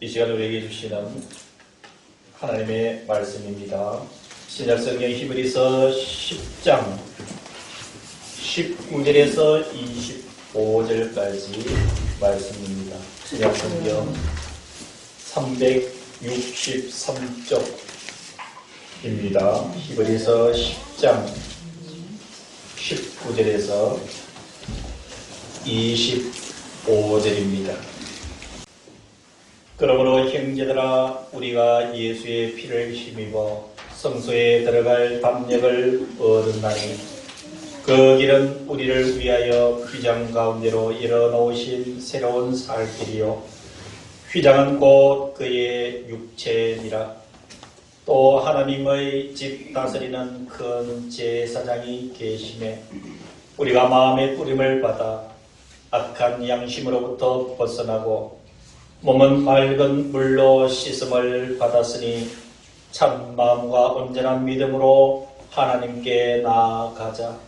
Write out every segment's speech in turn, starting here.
이 시간 우리에게 주시는 하나님의 말씀입니다. 신약성경 히브리서 10장 19절에서 25절까지 말씀입니다. 신약성경 363쪽입니다. 히브리서 10장 19절에서 25절입니다. 그러므로 형제들아, 우리가 예수의 피를 힘입어 성소에 들어갈 담력을 얻었나니 그 길은 우리를 위하여 휘장 가운데로 열어놓으신 새로운 살 길이요 휘장은 곧 그의 육체니라. 또 하나님의 집 다스리는 큰 제사장이 계심에 우리가 마음의 뿌림을 받아 악한 양심으로부터 벗어나고 몸은 맑은 물로 씻음을 받았으니 참 마음과 온전한 믿음으로 하나님께 나아가자.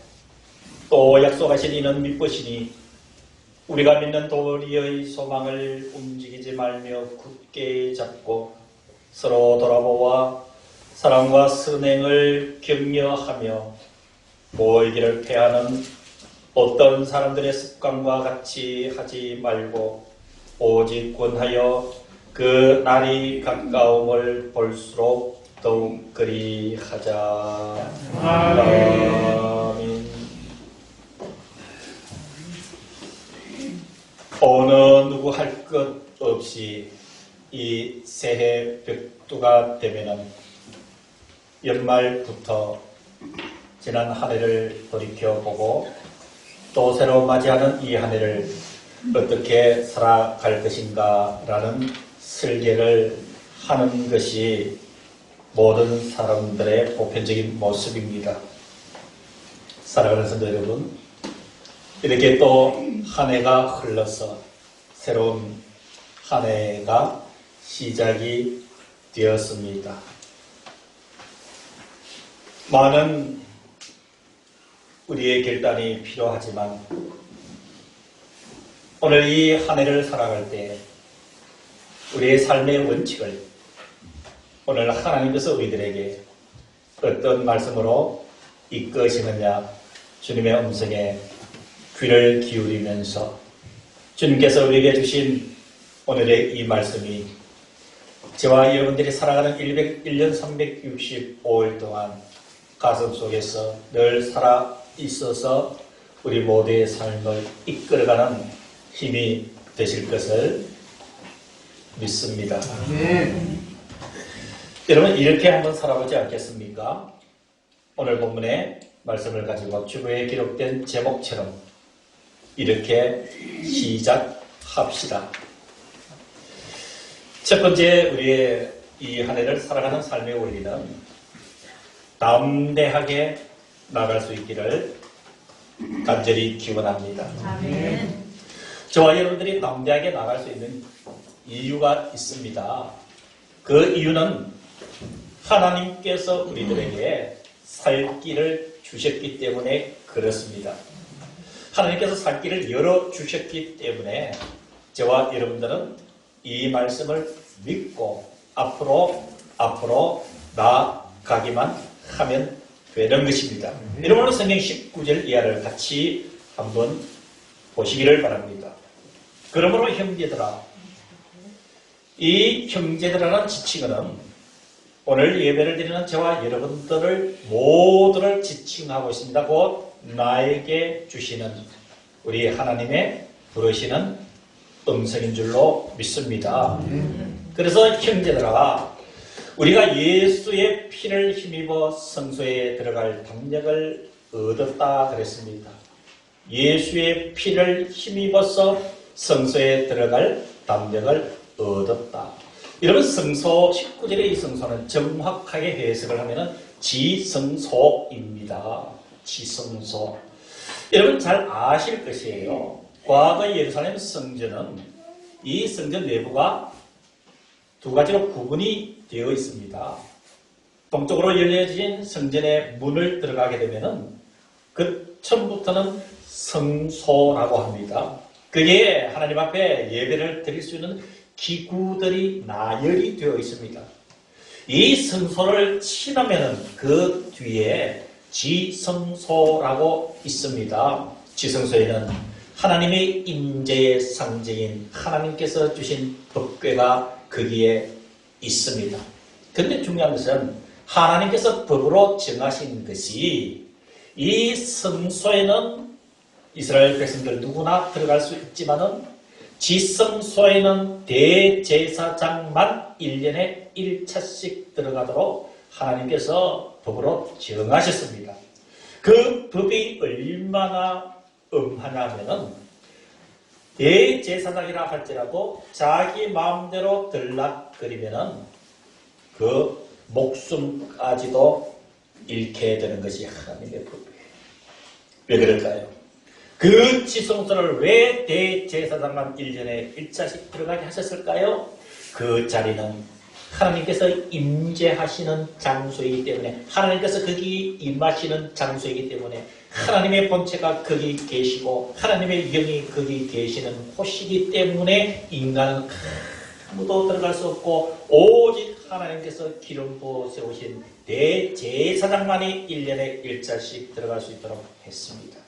또 약속하신 이는 믿으시니 우리가 믿는 도리의 소망을 움직이지 말며 굳게 잡고 서로 돌아보아 사랑과 선행을 격려하며 모이기를 패하는 어떤 사람들의 습관과 같이 하지 말고 오직 권하여 그 날이 가까움을 볼수록 더욱 그리하자. 아멘. 어느 누구 할 것 없이 이 새해 벽두가 되면은 연말부터 지난 한 해를 돌이켜보고 또 새로 맞이하는 이 한 해를 어떻게 살아갈 것인가 라는 설계를 하는 것이 모든 사람들의 보편적인 모습입니다. 사랑하는 성도 여러분, 이렇게 또 한 해가 흘러서 새로운 한 해가 시작이 되었습니다. 많은 우리의 결단이 필요하지만 오늘 이 한 해를 살아갈 때 우리의 삶의 원칙을 오늘 하나님께서 우리들에게 어떤 말씀으로 이끄시느냐, 주님의 음성에 귀를 기울이면서 주님께서 우리에게 주신 오늘의 이 말씀이 저와 여러분들이 살아가는 101년 365일 동안 가슴 속에서 늘 살아 있어서 우리 모두의 삶을 이끌어가는 힘이 되실 것을 믿습니다. 여러분, 이렇게 한번 살아보지 않겠습니까? 오늘 본문의 말씀을 가지고 주보에 기록된 제목처럼 이렇게 시작합시다. 첫 번째, 우리의 이 한 해를 살아가는 삶의 원리는 담대하게 나갈 수 있기를 간절히 기원합니다. 아멘. 저와 여러분들이 담대하게 나갈 수 있는 이유가 있습니다. 그 이유는 하나님께서 우리들에게 살 길을 주셨기 때문에 그렇습니다. 하나님께서 살 길을 열어주셨기 때문에 저와 여러분들은 이 말씀을 믿고 앞으로 나아가기만 하면 되는 것입니다. 여러분, 성경 19절 이하를 같이 한번 보시기를 바랍니다. 그러므로 형제들아, 이 형제들아라는 지칭어는 오늘 예배를 드리는 저와 여러분들을 모두를 지칭하고 있습니다. 곧 나에게 주시는 우리 하나님의 부르시는 음성인 줄로 믿습니다. 그래서 형제들아, 우리가 예수의 피를 힘입어 성소에 들어갈 담력을 얻었다 그랬습니다. 예수의 피를 힘입어서 성소에 들어갈 담력을 얻었다. 여러분, 성소 19절의 이 성소는 정확하게 해석을 하면 지성소입니다. 지성소. 여러분 잘 아실 것이에요. 과거 예루살렘 성전은 이 성전 내부가 두 가지로 구분이 되어 있습니다. 동쪽으로 열려진 성전의 문을 들어가게 되면은 그 처음부터는 성소라고 합니다. 그게 하나님 앞에 예배를 드릴 수 있는 기구들이 나열이 되어 있습니다. 이 성소를 치르면 그 뒤에 지성소라고 있습니다. 지성소에는 하나님의 임재의 상징인 하나님께서 주신 법궤가 거기에 있습니다. 그런데 중요한 것은 하나님께서 법으로 정하신 것이 이 성소에는 이스라엘 백성들 누구나 들어갈 수 있지만은 지성소에는 대제사장만 1년에 1차씩 들어가도록 하나님께서 법으로 정하셨습니다. 그 법이 얼마나 엄하냐면은 대제사장이라 할지라도 자기 마음대로 들락거리면은 그 목숨까지도 잃게 되는 것이 하나님의 법이에요. 왜 그럴까요? 그 지성소를 왜 대제사장만 1년에 1차씩 들어가게 하셨을까요? 그 자리는 하나님께서 임재하시는 장소이기 때문에, 하나님께서 거기 임하시는 장소이기 때문에, 하나님의 본체가 거기 계시고 하나님의 영이 거기 계시는 곳이기 때문에 인간은 아무도 들어갈 수 없고 오직 하나님께서 기름 부어 세우신 대제사장만이 1년에 1차씩 들어갈 수 있도록 했습니다.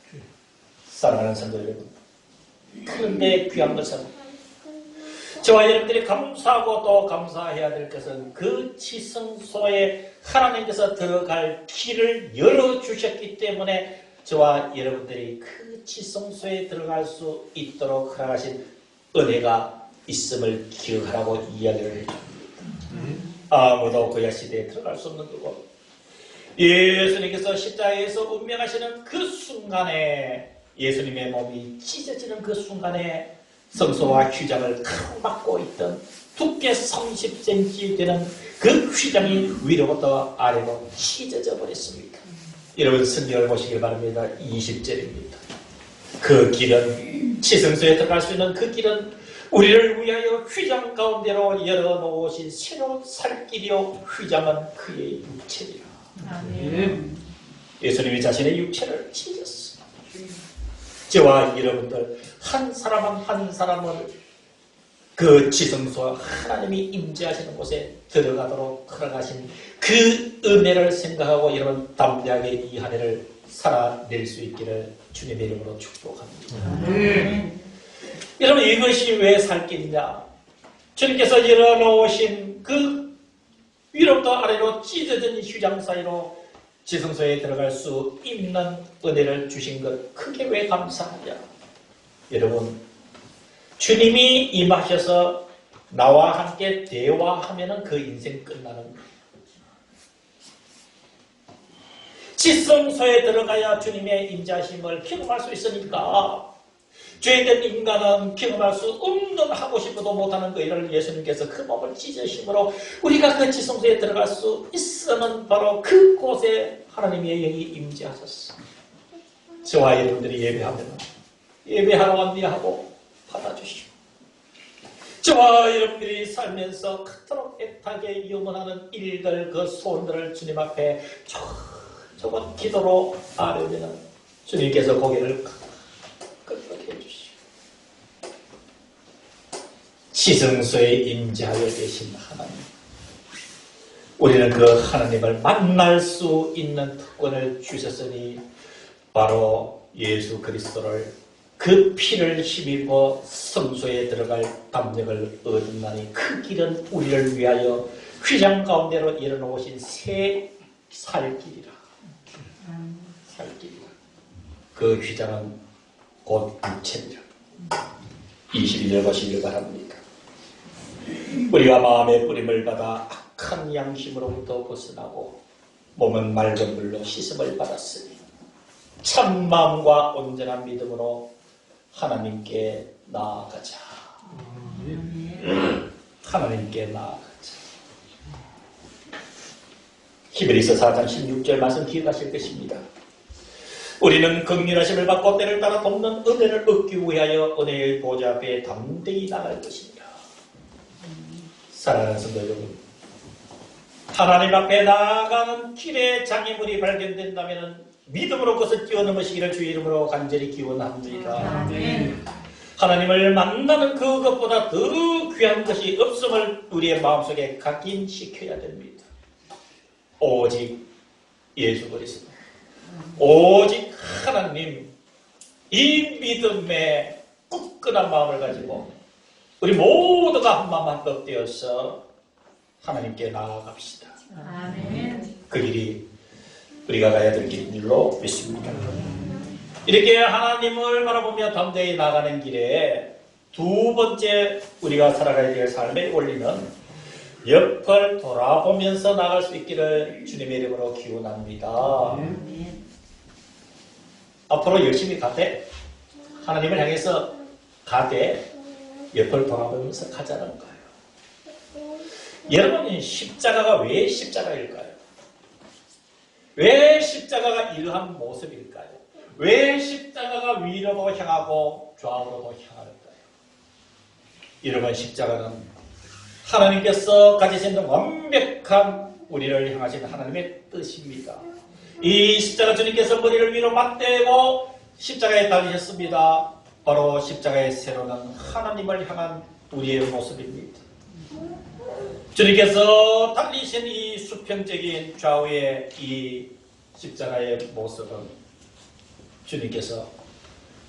사랑하는 성도 여러분, 그런데 귀한 것은 저와 여러분들이 감사하고 또 감사해야 될 것은 그 지성소에 하나님께서 들어갈 길을 열어주셨기 때문에 저와 여러분들이 그 지성소에 들어갈 수 있도록 허락하신 은혜가 있음을 기억하라고 이야기를 해줍니다. 아무도 그야 시대에 들어갈 수 없는 거고, 예수님께서 십자가에서 운명하시는 그 순간에, 예수님의 몸이 찢어지는 그 순간에 성소와 휘장을 가로막고 있던 두께 30cm 되는 그 휘장이 위로부터 아래로 찢어져 버렸습니다. 여러분 성경을 보시길 바랍니다. 20절입니다. 그 길은, 지성소에 들어갈 수 있는 그 길은 우리를 위하여 휘장 가운데로 열어놓으신 새로운 살 길이요 휘장은 그의 육체리라. 아멘. 예수님이 자신의 육체를 찢었습니다. 저와 여러분들 한 사람 한 사람을 그 지성소와 하나님이 임재하시는 곳에 들어가도록 허락하신 그 은혜를 생각하고 여러분 담대하게 이 한 해를 살아낼 수 있기를 주님의 이름으로 축복합니다. 여러분 이것이 왜 살 길이냐? 주님께서 열어놓으신 그 위로부터 아래로 찢어진 휘장 사이로 지성소에 들어갈 수 있는 은혜를 주신 것, 그게 왜 감사하냐? 여러분, 주님이 임하셔서 나와 함께 대화하면 그 인생 끝나는 거예요. 지성소에 들어가야 주님의 임재하심을 경험할 수 있으니까 죄된 인간은 경험할 수 없는, 하고 싶어도 못하는 그 일을 예수님께서 그 몸을 찢으심으로 우리가 그 지성소에 들어갈 수 있으면 바로 그곳에 하나님의 영이 임재하셨어. 저와 여러분들이 예배하면 예배하러 왔니하고 받아주시고, 저와 여러분들이 살면서 그토록 애타게 염원하는 일들, 그 소원들을 주님 앞에 조금 기도로 아뢰면 주님께서 고개를 끄덕해 주시고 지성소에 임재하여 계신 하나님, 우리는 그 하나님을 만날 수 있는 특권을 주셨으니 바로 예수 그리스도를, 그 피를 힘입어 성소에 들어갈 담력을 얻었나니 그 길은 우리를 위하여 휘장 가운데로 열어놓으신 새 살길이라. 살길이라. 그 휘장은 곧 육체니라. 22절 보시길 바랍니다. 우리가 마음의 뿌림을 받아 악한 양심으로부터 벗어나고 몸은 맑은 물로 씻음을 받았으니 참 마음과 온전한 믿음으로 하나님께 나아가자. 하나님께 나아가자. 히브리서 4장 16절 말씀 기억하실 것입니다. 우리는 긍휼하심을 받고 때를 따라 돕는 은혜를 얻기 위하여 은혜의 보좌 앞에 담대히 나갈 것입니다. 사랑하는 성도 여러분, 하나님 앞에 나아가는 길에 장애물이 발견된다면 믿음으로 그것을 뛰어넘으시기를 주의 이름으로 간절히 기원합니다. 하나님을 만나는 그것보다 더 귀한 것이 없음을 우리의 마음속에 각인시켜야 됩니다. 오직 예수 그리스도, 오직 하나님, 이 믿음의 굳건한 마음을 가지고 우리 모두가 한 마음 한뜻 되어서 하나님께 나아갑시다. 아멘. 그 길이 우리가 가야 될 길인 줄로 믿습니다. 이렇게 하나님을 바라보며 담대히 나가는 길에 두 번째 우리가 살아가야 될 삶의 원리는 옆을 돌아보면서 나갈 수 있기를 주님의 이름으로 기원합니다. 앞으로 열심히 가되 하나님을 향해서 가되 옆을 돌아보면서 가자는 거예요. 여러분, 십자가가 왜 십자가일까요? 왜 십자가가 이러한 모습일까요? 왜 십자가가 위로도 향하고 좌우로도 향할까요? 여러분, 십자가는 하나님께서 가지신 완벽한 우리를 향하신 하나님의 뜻입니다. 이 십자가 주님께서 머리를 위로 맞대고 십자가에 달리셨습니다. 바로 십자가의 세로는 하나님을 향한 우리의 모습입니다. 주님께서 달리신 이 수평적인 좌우의 이 십자가의 모습은 주님께서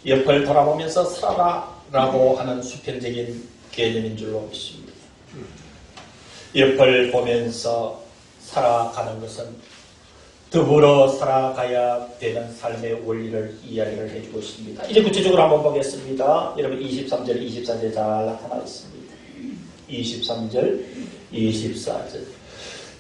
옆을 돌아보면서 살아라라고 하는 수평적인 개념인 줄로 믿습니다. 옆을 보면서 살아가는 것은 더불어 살아가야 되는 삶의 원리를 이야기를 해주고 있습니다. 이제 구체적으로 한번 보겠습니다. 여러분 23절, 24절 잘 나타나 있습니다. 23절, 24절.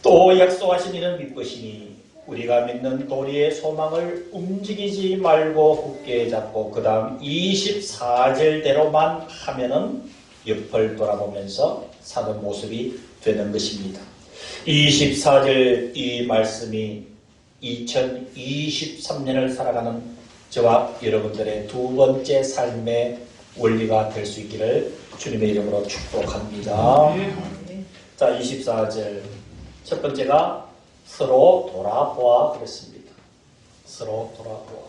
또 약속하신 이는 믿으시니 우리가 믿는 도리의 소망을 움직이지 말고 굳게 잡고 그 다음 24절대로만 하면은 옆을 돌아보면서 사는 모습이 되는 것입니다. 24절 이 말씀이 2023년을 살아가는 저와 여러분들의 두 번째 삶의 원리가 될 수 있기를 주님의 이름으로 축복합니다. 자, 24절 첫 번째가 서로 돌아보아 그랬습니다. 서로 돌아보아.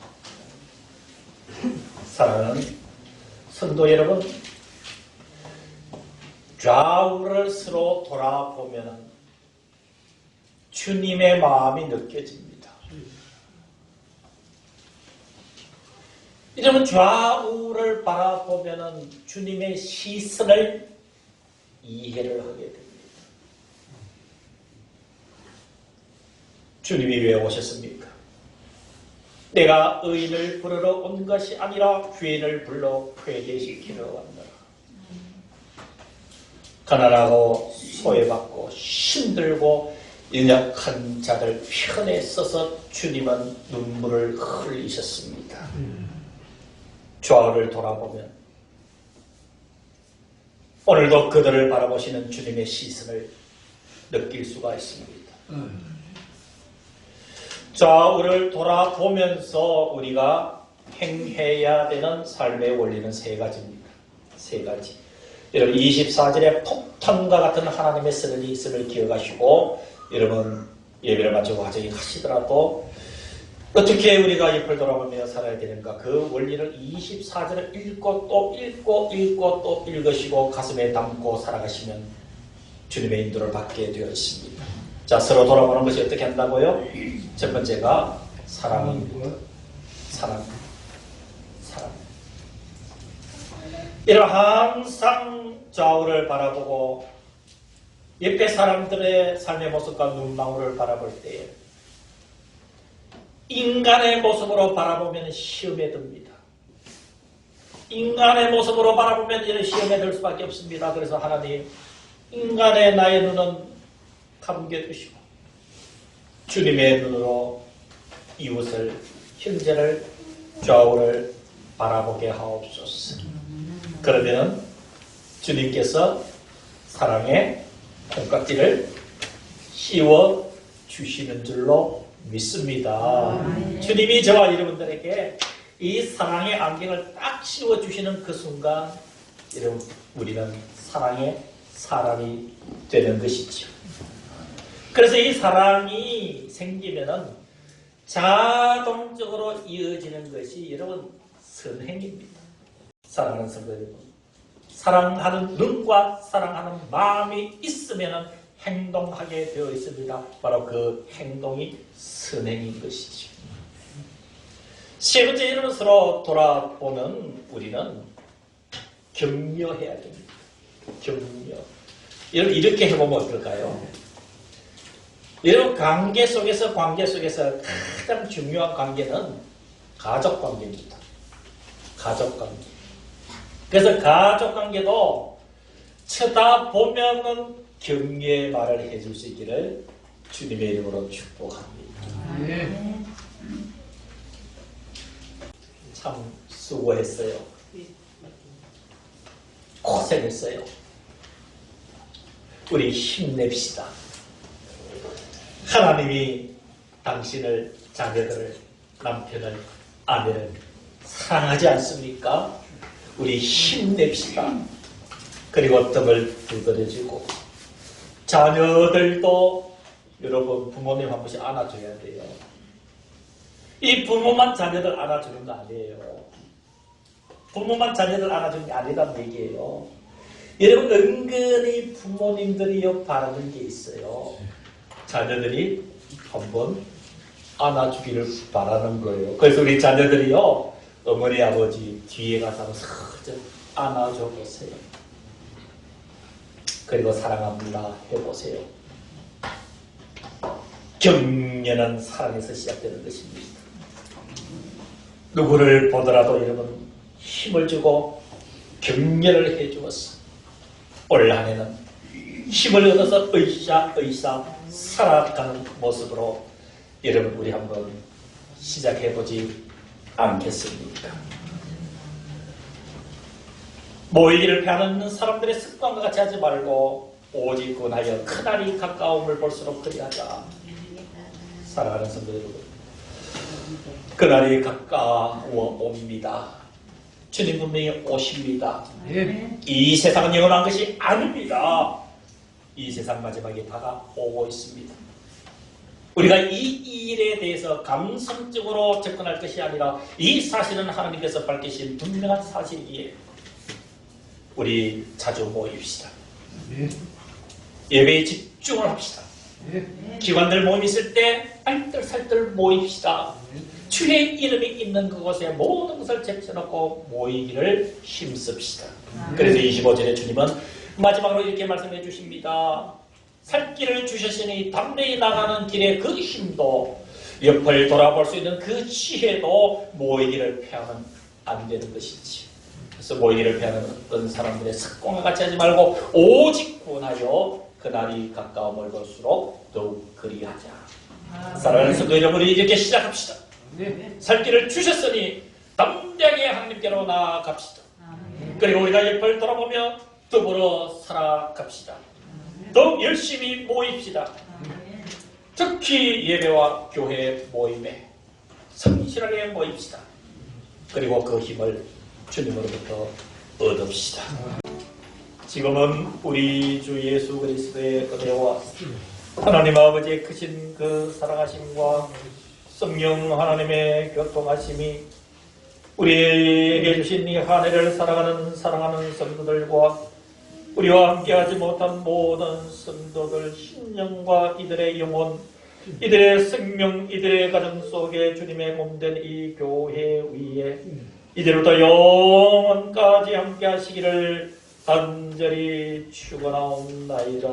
사랑하는 성도 여러분, 좌우를 서로 돌아보면 주님의 마음이 느껴집니다. 여러분, 좌우를 바라보면 주님의 시선을 이해를 하게 됩니다. 주님이 왜 오셨습니까? 내가 의인을 부르러 온 것이 아니라 죄인을 불러 회개시키러 왔노라. 가난하고 소외받고 힘들고 연약한 자들 편에 서서 주님은 눈물을 흘리셨습니다. 좌우를 돌아보면 오늘도 그들을 바라보시는 주님의 시선을 느낄 수가 있습니다. 좌우를 돌아보면서 우리가 행해야 되는 삶의 원리는 세 가지입니다. 세 가지. 여러분 24절에 폭탄과 같은 하나님의 선언이 있음을 기억하시고 여러분 예배를 마치고 가정에 가시더라도 어떻게 우리가 옆을 돌아보며 살아야 되는가 그 원리를 24절을 읽고 또 읽고 또 읽으시고 가슴에 담고 살아가시면 주님의 인도를 받게 되어 있습니다. 자, 서로 돌아보는 것이 어떻게 한다고요? 첫 번째가 사랑입니다. 사랑. 이런 항상 좌우를 바라보고 옆에 사람들의 삶의 모습과 눈망울을 바라볼 때에 인간의 모습으로 바라보면 시험에 듭니다. 인간의 모습으로 바라보면 이런 시험에 들 수밖에 없습니다. 그래서 하나님, 인간의 나의 눈은 감겨주시고 주님의 눈으로 이웃을, 형제를, 좌우를 바라보게 하옵소서. 그러면 주님께서 사랑의 콩깍지를 씌워 주시는 줄로 믿습니다. 주님이 저와 여러분들에게 이 사랑의 안경을 딱 씌워 주시는 그 순간 여러분 우리는 사랑의 사람이 되는 것이죠. 그래서 이 사랑이 생기면은 자동적으로 이어지는 것이 여러분 선행입니다. 사랑하는 성도 여러분, 사랑하는 눈과 사랑하는 마음이 있으면 행동하게 되어 있습니다. 바로 그 행동이 선행인 것이죠. 세 번째, 이름은 서로 돌아보면 우리는 격려해야 됩니다. 격려. 이렇게 해보면 어떨까요? 여러분, 관계 속에서 가장 중요한 관계는 가족 관계입니다. 가족 관계. 그래서 가족 관계도 쳐다보면은 격려의 말을 해줄 수 있기를 주님의 이름으로 축복합니다. 네. 참 수고했어요. 고생했어요. 우리 힘냅시다. 하나님이 당신을, 자녀들을, 남편을, 아내를 사랑하지 않습니까? 우리 힘냅시다. 그리고 등을 두드려주고, 자녀들도 여러분 부모님 한 번씩 안아줘야 돼요. 이 부모만 자녀들 안아주는 거 아니에요. 부모만 자녀들 안아주는 게 아니란 얘기예요. 여러분, 은근히 부모님들이 바라는 게 있어요. 자녀들이 한번 안아주기를 바라는 거예요. 그래서 우리 자녀들이요, 어머니 아버지 뒤에 가서 슬쩍 안아줘 보세요. 그리고 사랑합니다 해보세요. 격려는 사랑에서 시작되는 것입니다. 누구를 보더라도 여러분 힘을 주고 격려를 해주었어. 올 한해는 힘을 얻어서 의사 살아가는 모습으로 여러분 우리 한번 시작해보지 않겠습니까? 모이기를 패하는 사람들의 습관과 같이 하지 말고 오직 권하여 그날이 가까움을 볼수록 그리하자. 사랑하는 성도 여러분, 그날이 가까워 옵니다. 주님 분명히 오십니다. 이 세상은 영원한 것이 아닙니다. 이 세상 마지막에 다가오고 있습니다. 우리가 이 일에 대해서 감성적으로 접근할 것이 아니라 이 사실은 하나님께서 밝히신 분명한 사실이기에 우리 자주 모입시다. 예배에 집중을 합시다. 기관들 모임 있을 때 알뜰살뜰 모입시다. 주의 이름이 있는 그곳에 모든 것을 제쳐놓고 모이기를 힘씁시다. 그래서 25절에 주님은 마지막으로 이렇게 말씀해 주십니다. 살 길을 주셨으니 담대히 나가는 길의 그 힘도 옆을 돌아볼 수 있는 그 지혜도 모이기를 패하면 안 되는 것이지. 그래서 모이기를 패하는 어떤 사람들의 습관과 같이 하지 말고 오직 구원하여 그날이 가까움을 볼수록 더욱 그리하자. 사랑하는 성도 여러분, 이렇게 시작합시다. 살 길을 주셨으니 담대하게 하나님께로 나아갑시다. 그리고 우리가 옆을 돌아보며 더불어 살아갑시다. 더욱 열심히 모입시다. 특히 예배와 교회 모임에 성실하게 모입시다. 그리고 그 힘을 주님으로부터 얻읍시다. 지금은 우리 주 예수 그리스도의 은혜와 하나님 아버지의 크신 그 사랑하심과 성령 하나님의 교통하심이 우리에게 주신 이 한 해를 살아가는 사랑하는 성도들과 우리와 함께하지 못한 모든 성도들 심령과 이들의 영혼, 이들의 생명, 이들의 가정 속에 주님의 몸된 이 교회 위에 이제부터 영원까지 함께 하시기를 간절히 축원하옵나이다.